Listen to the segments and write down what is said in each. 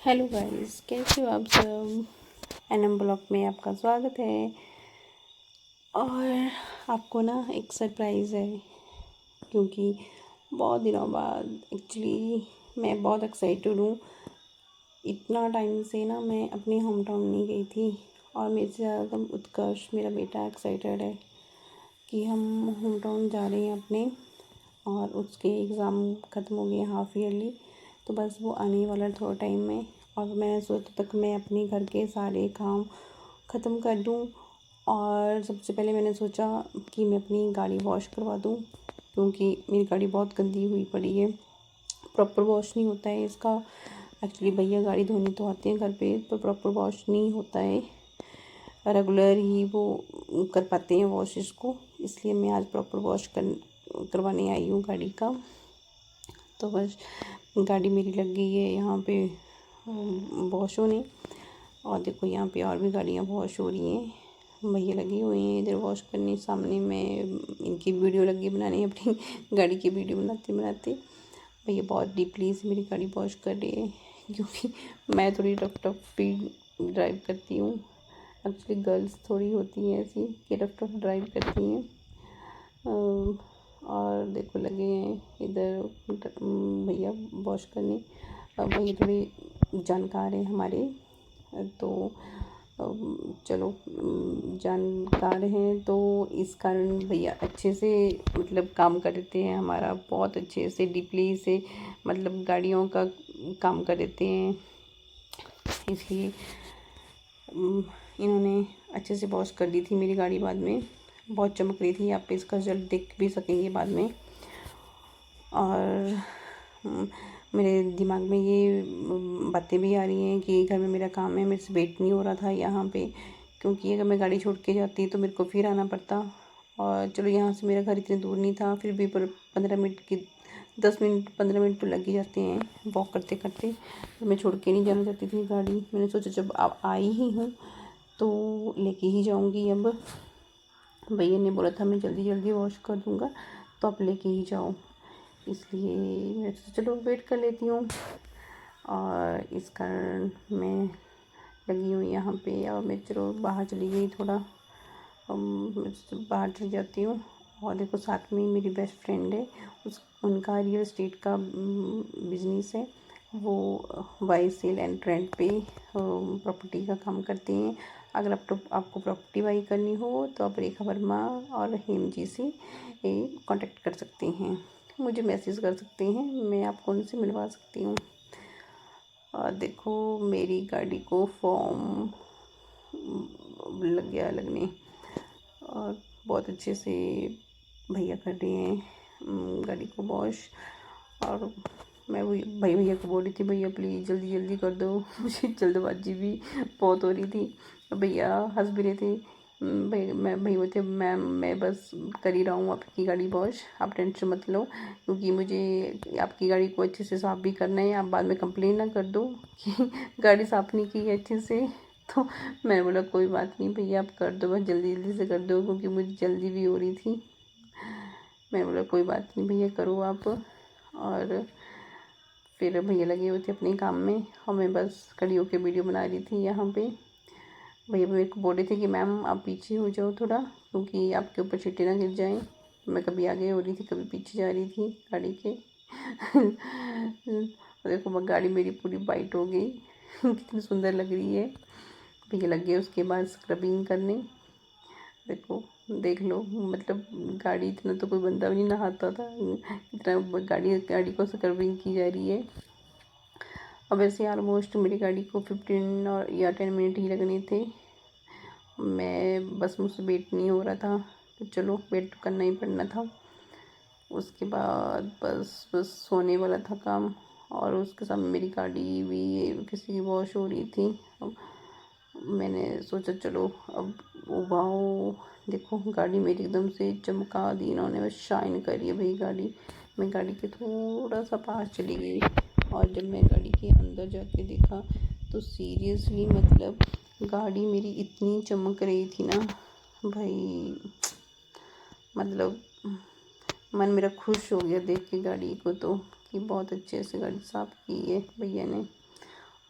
Hello guys, कैसे हो आप सब। एनएम ब्लॉग में आपका स्वागत है। और आपको ना एक सरप्राइज़ है, क्योंकि बहुत दिनों बाद एक्चुअली मैं बहुत एक्साइटेड हूँ। इतना टाइम से ना मैं अपने होम टाउन नहीं गई थी, और मेरे से ज़्यादा उत्कर्ष मेरा बेटा एक्साइटेड है कि हम होम टाउन जा रहे हैं अपने। और उसके एग्ज़ाम ख़त्म हो गए हाफ़ ईयरली, तो बस वो आने वाला है थोड़ा टाइम में। और मैं सोचा तक मैं अपने घर के सारे काम ख़त्म कर दूँ। और सबसे पहले मैंने सोचा कि मैं अपनी गाड़ी वॉश करवा दूँ, क्योंकि मेरी गाड़ी बहुत गंदी हुई पड़ी है। प्रॉपर वॉश नहीं होता है इसका। एक्चुअली भैया गाड़ी धोने तो आते हैं घर पे, पर प्रॉपर वॉश नहीं होता है। रेगुलर ही वो कर पाते हैं वॉश इसको, इसलिए मैं आज प्रॉपर वॉश करवाने आई हूँ गाड़ी का। तो बस गाड़ी मेरी लग गई है यहाँ पे वॉश होने। और देखो यहाँ पे और भी गाड़ियाँ वॉश हो रही हैं, भैया लगे हुए हैं इधर वॉश करने। सामने मैं इनकी वीडियो लगी बनाने, अपनी गाड़ी की वीडियो बनाते बनाते। भैया बहुत डीपली से मेरी गाड़ी वॉश कर रही है, क्योंकि मैं थोड़ी टफ भी ड्राइव करती हूँ। एक्चुअली गर्ल्स थोड़ी होती हैं ऐसी कि टफ ड्राइव करती हैं। और देखो लगे हैं इधर भैया वॉश करने। भैया थोड़े जानकार हैं हमारे, तो चलो जानकार हैं तो इस कारण भैया अच्छे से मतलब काम कर देते हैं हमारा, बहुत अच्छे से डीपली से मतलब गाड़ियों का काम कर देते हैं। इसलिए इन्होंने अच्छे से वॉश कर दी थी मेरी गाड़ी। बाद में बहुत चमक रही थी, आप इसका रिजल्ट देख भी सकेंगे बाद में। और मेरे दिमाग में ये बातें भी आ रही हैं कि घर में मेरा काम है, मेरे से वेट नहीं हो रहा था यहाँ पे, क्योंकि अगर मैं गाड़ी छोड़ के जाती तो मेरे को फिर आना पड़ता। और चलो यहाँ से मेरा घर इतने दूर नहीं था, फिर भी पर 15 मिनट की 10 मिनट 15 मिनट तो लग ही जाते हैं वॉक करते करते। तो मैं छोड़ के नहीं जाना चाहती थी गाड़ी। मैंने सोचा जब आप आई ही हूँ तो लेके ही जाऊँगी। अब भैया ने बोला था मैं जल्दी जल्दी वॉश कर दूँगा, तो आप लेके ही जाओ, इसलिए मैं सोचा चलो वेट कर लेती हूँ। और इस कारण मैं लगी हुई यहाँ पे। और मैं चलो बाहर चली गई थोड़ा, मैं बाहर चली जाती हूँ। और देखो साथ में मेरी बेस्ट फ्रेंड है, उनका रियल एस्टेट का बिजनेस है। वो बाई सेल एंड रेंट पे प्रॉपर्टी का काम करती हैं। अगर आपको प्रॉपर्टी बाई करनी हो तो आप रेखा वर्मा और हेम जी से कांटेक्ट कर सकते हैं, मुझे मैसेज कर सकते हैं, मैं आपको उनसे मिलवा सकती हूँ। और देखो मेरी गाड़ी को फॉर्म लग गया लगने, और बहुत अच्छे से भैया कर रहे हैं गाड़ी को वॉश। और मैं वही भैया को बोल रही थी भैया प्लीज़ जल्दी जल्दी कर दो, मुझे जल्दबाजी भी बहुत हो रही थी। भैया हंस भी रहे थे। भैया बोलते मैम मैं बस कर ही रहा हूँ आपकी गाड़ी वॉश, आप टेंशन मत लो, क्योंकि मुझे आपकी गाड़ी को अच्छे से साफ़ भी करना है, आप बाद में कंप्लेन ना कर दो कि गाड़ी साफ़ नहीं की है अच्छे से। तो मैंने बोला कोई बात नहीं भैया आप कर दो, बस जल्दी जल्दी से कर दो, क्योंकि मुझे जल्दी भी हो रही थी। मैंने बोला कोई बात नहीं भैया करो आप। और फिर भैया लगे हुए थे अपने काम में, और मैं बस खड़ी होकर वीडियो बना रही थी यहाँ पे। भैया मेरे को बोल रहे थे कि मैम आप पीछे हो जाओ थोड़ा, क्योंकि आपके ऊपर छींटे ना गिर जाएं। मैं कभी आगे हो रही थी कभी पीछे जा रही थी गाड़ी के। देखो गाड़ी मेरी पूरी वाइट हो गई, कितनी सुंदर लग रही है। भैया लग गए उसके बाद स्क्रबिंग करने। देखो देख लो, मतलब गाड़ी इतना तो कोई बंदा भी नहीं नहाता था, इतना गाड़ी को स्क्रबिंग की जा रही है। अब वैसे ऑलमोस्ट मेरी गाड़ी को 15 और या 10 मिनट ही लगने थे। मैं बस मुझसे वेट नहीं हो रहा था, तो चलो वेट तो करना ही पड़ना था। उसके बाद बस सोने वाला था काम, और उसके सामने मेरी गाड़ी भी किसी की वॉश हो रही थी। अब मैंने सोचा चलो अब वाओ देखो गाड़ी मेरी एकदम से चमका दी इन्होंने, बस शाइन कर रही है भाई गाड़ी। मैं गाड़ी के थोड़ा सा पास चली गई, और जब मैं गाड़ी के अंदर जाके देखा तो सीरियसली मतलब गाड़ी मेरी इतनी चमक रही थी ना भाई, मतलब मन मेरा खुश हो गया देख के गाड़ी को, तो कि बहुत अच्छे से गाड़ी साफ़ की है भैया ने।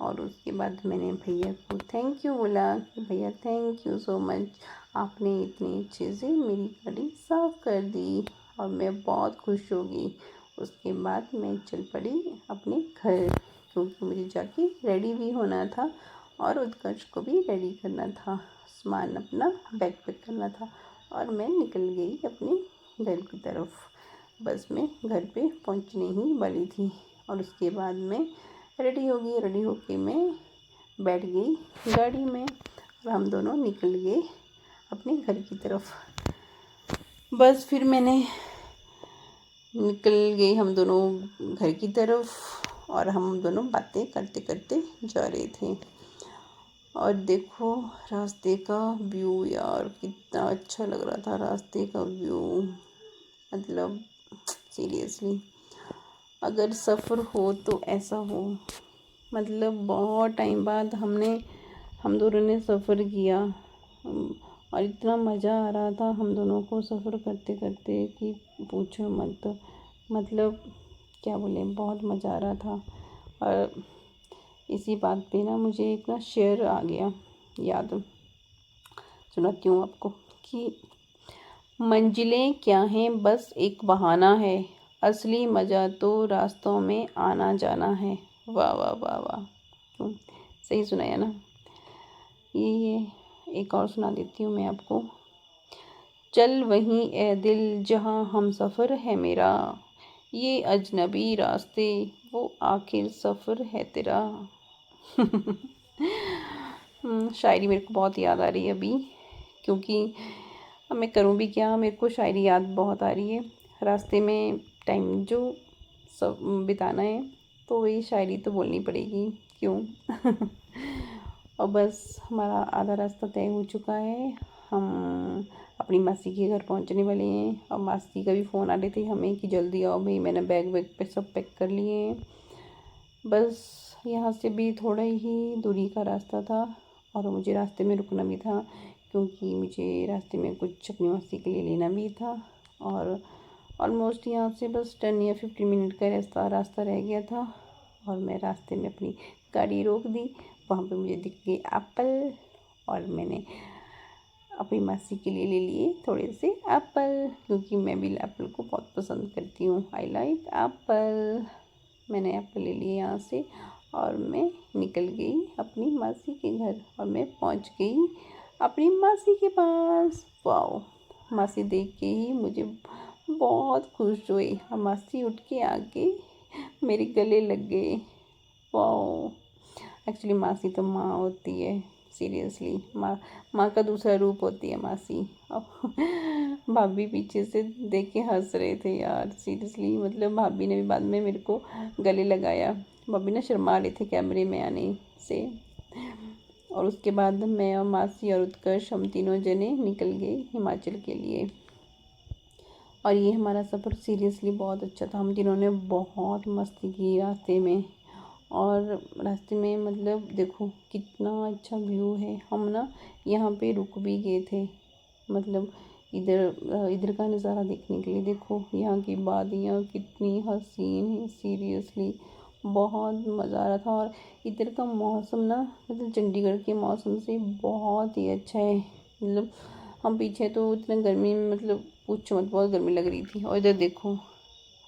और उसके बाद मैंने भैया को थैंक यू बोला कि भैया थैंक यू सो मच, आपने इतनी अच्छे से मेरी गाड़ी साफ़ कर दी और मैं बहुत खुश हो गई। उसके बाद मैं चल पड़ी अपने घर, क्योंकि मुझे जाके रेडी भी होना था और उत्कर्ष को भी रेडी करना था, सामान अपना बैग पैक करना था और मैं निकल गई अपने घर की तरफ। बस मैं घर पे पहुंचने ही वाली थी और उसके बाद मैं रेडी हो गई। रेडी होके मैं बैठ गई गाड़ी में और हम दोनों निकल गए अपने घर की तरफ। बस फिर मैंने निकल गए हम दोनों घर की तरफ और हम दोनों बातें करते करते जा रहे थे। और देखो रास्ते का व्यू यार, कितना अच्छा लग रहा था रास्ते का व्यू। मतलब सीरियसली अगर सफ़र हो तो ऐसा हो। मतलब बहुत टाइम बाद हम दोनों ने सफ़र किया और इतना मज़ा आ रहा था हम दोनों को सफ़र करते करते कि पूछो मत। मतलब क्या बोले, बहुत मज़ा आ रहा था। और इसी बात पे ना मुझे एक ना शेर आ गया याद, सुनाती हूँ आपको कि मंजिलें क्या हैं बस एक बहाना है, असली मज़ा तो रास्तों में आना जाना है। वाह वाह वाह वाह, क्यों सही सुनाया ना। ये एक और सुना देती हूँ मैं आपको। चल वहीं ए दिल जहाँ हम सफ़र है मेरा, ये अजनबी रास्ते वो आखिर सफ़र है तेरा। शायरी मेरे को बहुत याद आ रही है अभी, क्योंकि अब मैं करूँ भी क्या, मेरे को शायरी याद बहुत आ रही है। रास्ते में टाइम जो सब बिताना है तो वही शायरी तो बोलनी पड़ेगी, क्यों। और बस हमारा आधा रास्ता तय हो चुका है, हम अपनी मासी के घर पहुंचने वाले हैं। और मासी का भी फ़ोन आ रहे थे हमें कि जल्दी आओ भाई, मैंने बैग वैग पे सब पैक कर लिए हैं। बस यहाँ से भी थोड़ा ही दूरी का रास्ता था और मुझे रास्ते में रुकना भी था, क्योंकि मुझे रास्ते में कुछ अपनी मासी के लिए लेना भी था। और ऑलमोस्ट यहाँ से बस 10 या 15 मिनट का रास्ता रह गया था और मैं रास्ते में अपनी गाड़ी रोक दी। वहाँ पे मुझे दिख गए एप्पल और मैंने अपनी मासी के लिए ले लिए थोड़े से एप्पल, क्योंकि मैं भी एप्पल को बहुत पसंद करती हूँ। I like Apple. मैंने एप्पल ले लिए यहाँ से और मैं निकल गई अपनी मासी के घर और मैं पहुँच गई अपनी मासी के पास। वाओ, मासी देख के ही मुझे बहुत खुश हुई और मासी उठ के आके मेरे गले लग गए। वाओ, एक्चुअली मासी तो माँ होती है, सीरियसली माँ का दूसरा रूप होती है मासी। अब भाभी पीछे से देख के हंस रहे थे यार, सीरियसली। मतलब भाभी ने भी बाद में मेरे को गले लगाया। भाभी ना शर्मा रहे थे कैमरे में आने से। और उसके बाद मैं और मासी और उत्कर्ष हम तीनों जने निकल गए हिमाचल के लिए। और ये हमारा सफ़र सीरियसली बहुत अच्छा था। हम तीनों ने बहुत मस्ती की रास्ते में। और रास्ते में मतलब देखो कितना अच्छा व्यू है। हम ना यहाँ पे रुक भी गए थे, मतलब इधर का नज़ारा देखने के लिए। देखो यहाँ की वादियाँ कितनी हसीन है, सीरियसली बहुत मज़ा आ रहा था। और इधर का मौसम ना मतलब चंडीगढ़ के मौसम से बहुत ही अच्छा है। मतलब हम पीछे तो इतना गर्मी में, मतलब पूछो मत, बहुत गर्मी लग रही थी। और इधर देखो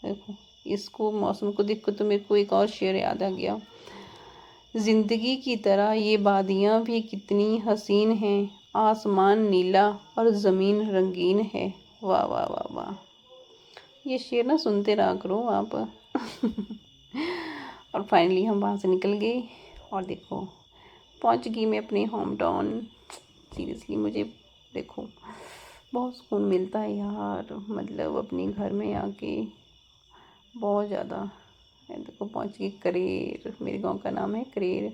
देखो इसको, मौसम को देख कर तो मेरे को एक और शेर याद आ गया। ज़िंदगी की तरह ये वादियाँ भी कितनी हसीन हैं, आसमान नीला और ज़मीन रंगीन है। वाह वाह वाह वाह, ये शेर ना सुनते रहा करो आप। और फाइनली हम वहाँ से निकल गए और देखो पहुँच गई मैं अपने होम टाउन। सीरियसली मुझे देखो बहुत सुकून मिलता है यार, मतलब अपने घर में आके बहुत ज़्यादा। देखो पहुँच गई करेर, मेरे गांव का नाम है करेर।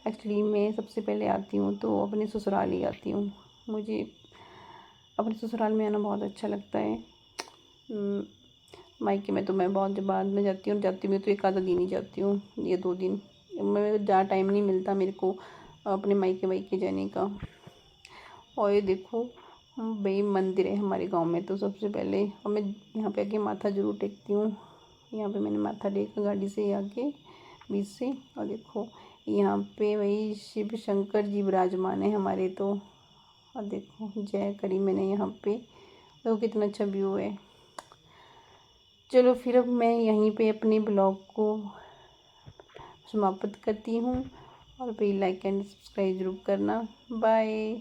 एक्चुअली मैं सबसे पहले आती हूँ तो अपने ससुराल ही आती हूँ। मुझे अपने ससुराल में आना बहुत अच्छा लगता है। मायके में तो मैं बहुत बाद में जाती हूँ तो एक आधा दिन ही जाती हूँ या 2 दिन। मैं ज़्यादा टाइम नहीं मिलता मेरे को अपने मायके जाने का। और ये देखो भाई मंदिर है हमारे गांव में तो सबसे पहले, और मैं यहाँ पे आके माथा ज़रूर टेकती हूँ। यहाँ पे मैंने माथा टेका गाड़ी से आके बीच से। और देखो यहाँ पे वही शिव शंकर जी विराजमान है हमारे। तो और देखो जय करी मैंने यहाँ पे, तो कितना अच्छा व्यू है। चलो फिर अब मैं यहीं पे अपने ब्लॉग को समाप्त करती हूँ, और फिर लाइक एंड सब्सक्राइब ज़रूर करना। बाय।